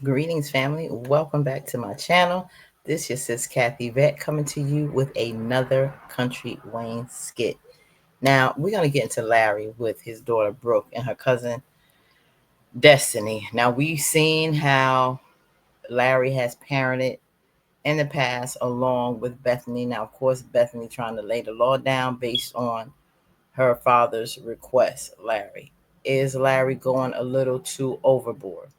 Greetings, family. Welcome back to my channel. This is your sis Kathy Vet coming to you with another Country Wayne skit. Now, we're going to get into Larry with his daughter Brooke and her cousin Destiny. Now, we've seen how Larry has parented in the past along with Bethany. Now, of course, Bethany trying to lay the law down based on her father's request. Larry. Is Larry going a little too overboard?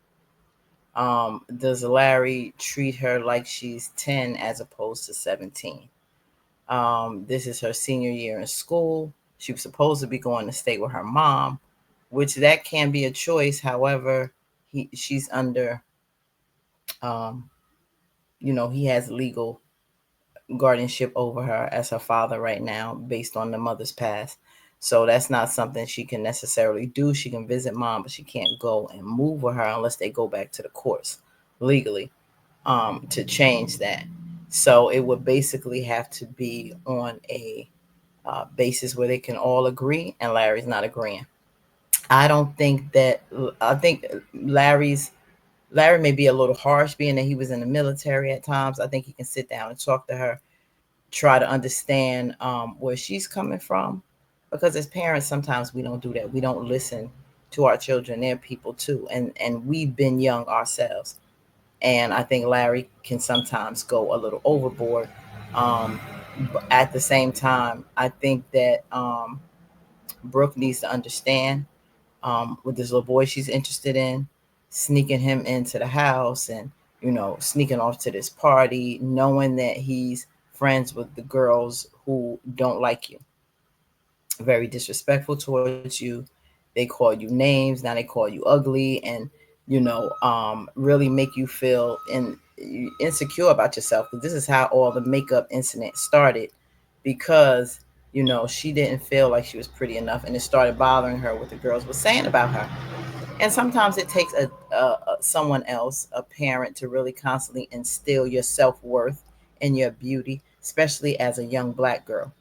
Does Larry treat her like she's 10 as opposed to 17? This is her senior year in school. She was supposed to be going to stay with her mom, which that can be a choice. However, she's under, um, he has legal guardianship over her as her father right now based on the mother's past. So that's not something she can necessarily do. She can visit mom, but she can't go and move with her unless they go back to the courts legally to change that. So it would basically have to be on a basis where they can all agree, and Larry's not agreeing. I don't think that. I think Larry may be a little harsh, being that he was in the military at times. I think he can sit down and talk to her, try to understand where she's coming from, because as parents, sometimes we don't do that. We don't listen to our children. They're people too, and we've been young ourselves. And I think Larry can sometimes go a little overboard. Um, but at the same time, I think that Brooke needs to understand with this little boy she's interested in, sneaking him into the house and, sneaking off to this party, knowing that he's friends with the girls who don't like you, very disrespectful towards you. They call you names. Now they call you ugly, and really make you feel insecure about yourself. Because this is how all the makeup incident started, because she didn't feel like she was pretty enough, and it started bothering her what the girls were saying about her. And sometimes it takes someone else, a parent, to really constantly instill your self-worth and your beauty, especially as a young black girl.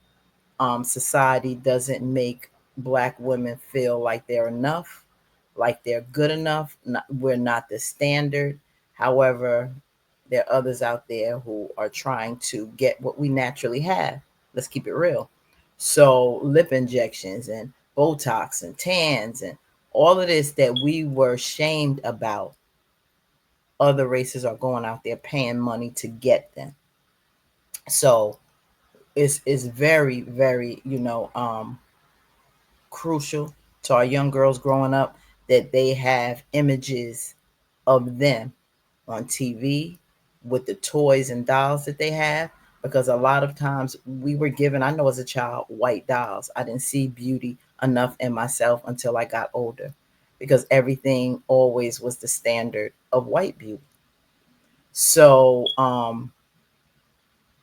Society doesn't make black women feel like they're enough, like they're good enough. We're not the standard. However, there are others out there who are trying to get what we naturally have. Let's keep it real. So, lip injections and Botox and tans and all of this that we were shamed about, other races are going out there paying money to get them. So, it's very, very, crucial to our young girls growing up that they have images of them on TV with the toys and dolls that they have, because a lot of times we were given, I know as a child, white dolls. I didn't see beauty enough in myself until I got older, because everything always was the standard of white beauty. So,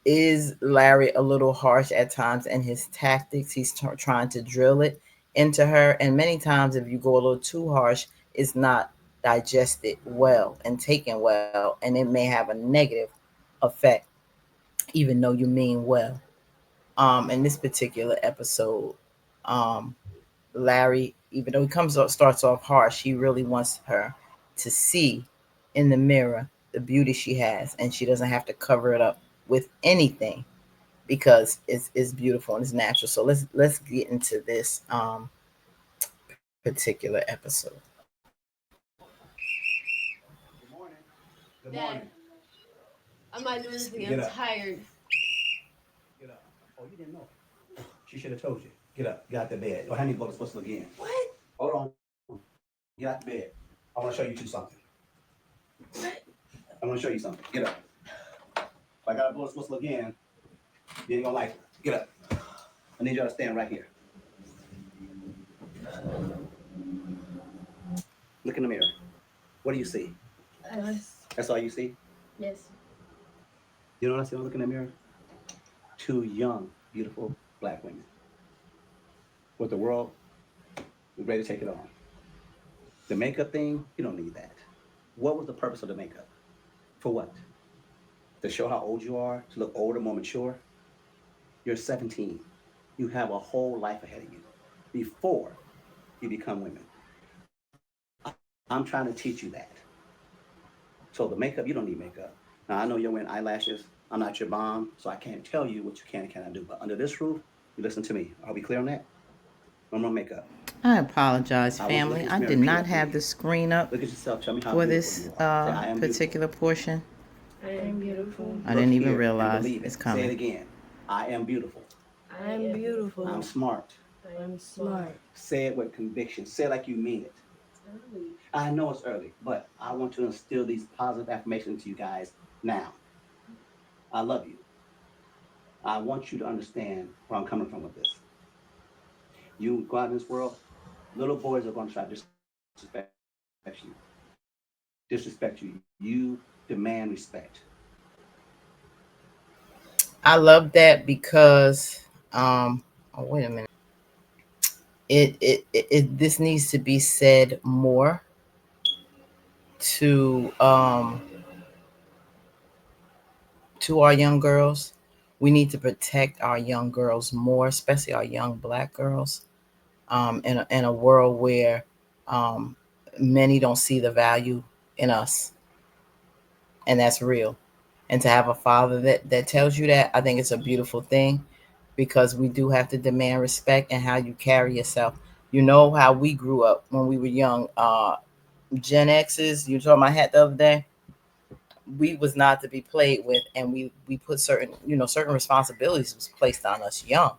is Larry a little harsh at times in his tactics? He's trying to drill it into her, and many times, if you go a little too harsh, it's not digested well and taken well, and it may have a negative effect, even though you mean well. In this particular episode, um, Larry, even though he starts off harsh, he really wants her to see in the mirror the beauty she has, and she doesn't have to cover it up with anything, because it's beautiful and it's natural. So let's get into this particular episode. Good morning. Good morning. Dad, I'm not doing this again. Get I'm up. tired. Get up. Oh, you didn't know. She should have told you. Get up. Get out the bed. Don't have me blow the whistle again. What? Hold on. Get out the bed. I want to show you two something. What? I want to show you something. Get up. If I gotta blow this whistle again, you ain't gonna like it. Get up. I need y'all to stand right here. Look in the mirror. What do you see? Us. That's all you see? Yes. You know what I see when I look in the mirror? Two young, beautiful black women. With the world is ready to take it on. The makeup thing, you don't need that. What was the purpose of the makeup? For what? To show how old you are, to look older, more mature? You're 17. You have a whole life ahead of you before you become women. I'm trying to teach you that. To look So the makeup, you don't need makeup. Now I know you're wearing eyelashes. I'm not your mom, so I can't tell you what you can and cannot do. But under this roof, you listen to me. Are we clear on that? No more makeup. I apologize, I want you to look family. at this I mirror did and repeat not after have me. the screen up Look at yourself. Tell me how for beautiful this you are. Say, I am beautiful. particular portion. I am beautiful. I Look didn't even here and realize believe it's it. Say it coming. again. I am beautiful. I I am am I'm beautiful. beautiful. smart. I I'm am smart. smart. Say it with conviction. Say it like you mean it. It's early. I know it's early, but I want to instill these positive affirmations to you guys now. I love you. I want you to understand where I'm coming from with this. You go out in this world, little boys are going to try to disrespect you. You demand respect. I love that because, oh, wait a minute. This needs to be said more to, to our young girls. We need to protect our young girls more, especially our young black girls, in a world where um, many don't see the value in us, and that's real. And to have a father that tells you that, I think it's a beautiful thing because we do have to demand respect and how you carry yourself. You know how we grew up when we were young. Gen X's, you told my hat the other day, we was not to be played with, and we put certain, certain responsibilities was placed on us young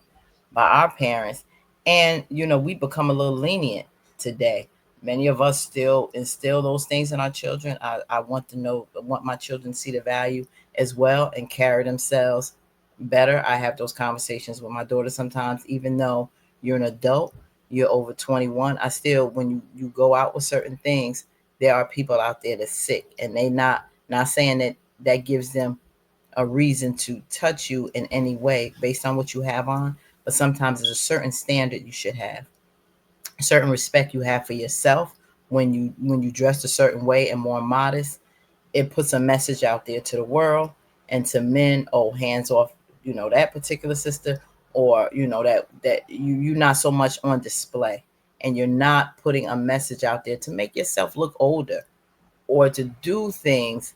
by our parents, and we become a little lenient today. Many of us still instill those things in our children. I want to know, I want my children to see the value as well and carry themselves better. I have those conversations with my daughter sometimes, even though you're an adult, you're over 21. I still, when you go out with certain things, there are people out there that's sick, and they not saying that that gives them a reason to touch you in any way based on what you have on, but sometimes there's a certain standard you should have, a certain respect you have for yourself when you dress a certain way and more modest. It puts a message out there to the world and to men. Oh, hands off, that particular sister, or that you're not so much on display, and you're not putting a message out there to make yourself look older or to do things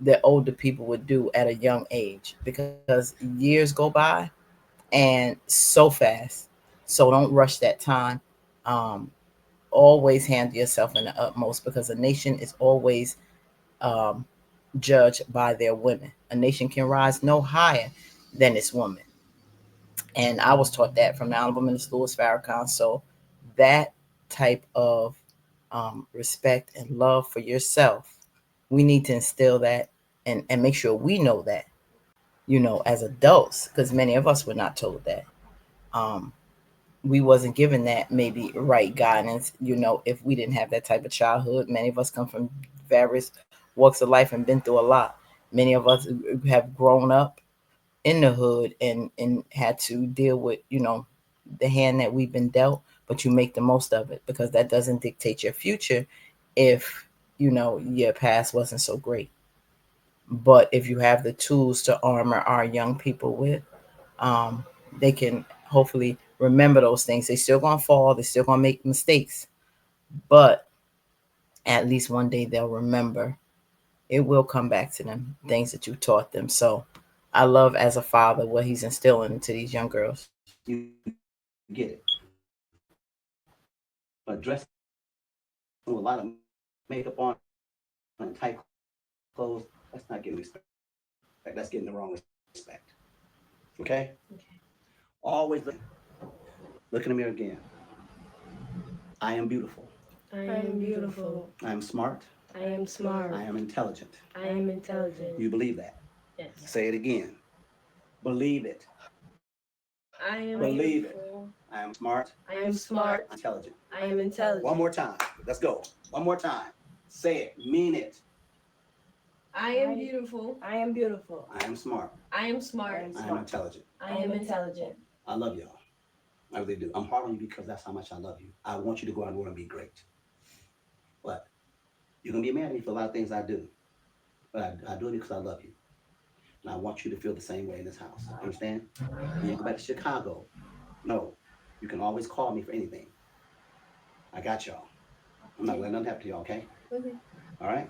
that older people would do at a young age, because years go by and so fast. So don't rush that time. Um, Always handle yourself in the utmost, because a nation is always um, judged by their women. A nation can rise no higher than its woman. And I was taught that from the Honorable Minister Louis Farrakhan. So that type of respect and love for yourself, we need to instill that, and make sure we know that, as adults, because many of us were not told that. Um, we wasn't given that maybe right guidance. If we didn't have that type of childhood, many of us come from various walks of life and been through a lot. Many of us have grown up in the hood and had to deal with the hand that we've been dealt, but you make the most of it, because that doesn't dictate your future if your past wasn't so great. But if you have the tools to armor our young people with, um, they can hopefully remember those things. They still gonna fall, they still gonna make mistakes, but at least one day they'll remember. It will come back to them, things that you taught them. So I love, as a father, what he's instilling into these young girls. You get it. But dressing with a lot of makeup on and tight clothes, that's not getting respect. That's getting the wrong respect. Okay? Always look in the mirror again. Look in the mirror again. I am beautiful. I I am am beautiful. beautiful. I am smart. I I am am smart. I smart. am intelligent. I I am am intelligent. You intelligent. believe that. Yes. Say it again. Believe it. I am I am Believe it. beautiful. I am smart. I I am am smart. smart. Intelligent. I I am am One intelligent. more intelligent. time. Let's go. One more time. Say it. Mean it. I am I beautiful. I am beautiful. I am smart. I am I smart. am I am smart. intelligent. I I am am intelligent. intelligent. I love y'all. I really do. I'm hard on you because that's how much I love you. I want you to go out and work and be great. But you're going to be mad at me for a lot of things I do. But I do it because I love you. And I want you to feel the same way in this house. You understand? When you go back to Chicago, no, you can always call me for anything. I got y'all. I'm not Okay. letting nothing happen to y'all, okay? Okay. All right?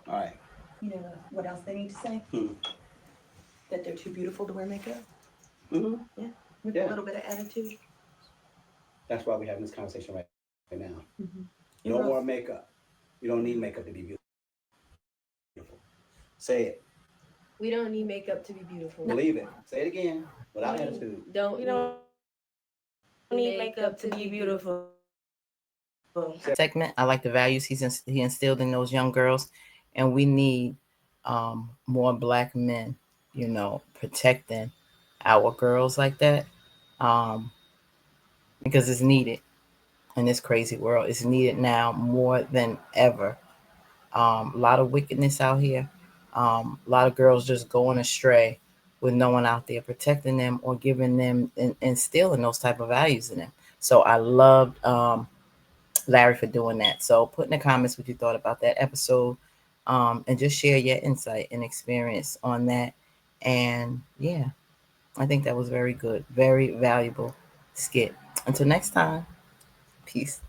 All right. You know what else they need to say? Hmm. That they're too beautiful to wear makeup. Mm-hmm. Yeah, with Yeah. a little bit of attitude. That's why we're having this conversation right now. Mm-hmm. No more makeup. You don't need makeup to be beautiful. Say it. We don't need makeup to be beautiful. No. Believe it. Say it again without We attitude. don't need Need makeup to be beautiful. Segment. I like the values he instilled in those young girls, and we need more black men, protecting our girls like that, um, because it's needed in this crazy world. It's needed now more than ever. A lot of wickedness out here. A lot of girls just going astray with no one out there protecting them or giving them and instilling those type of values in them. So I loved Larry for doing that. So put in the comments what you thought about that episode, and just share your insight and experience on that. And yeah, I think that was very good, very valuable skit. Until next time, peace.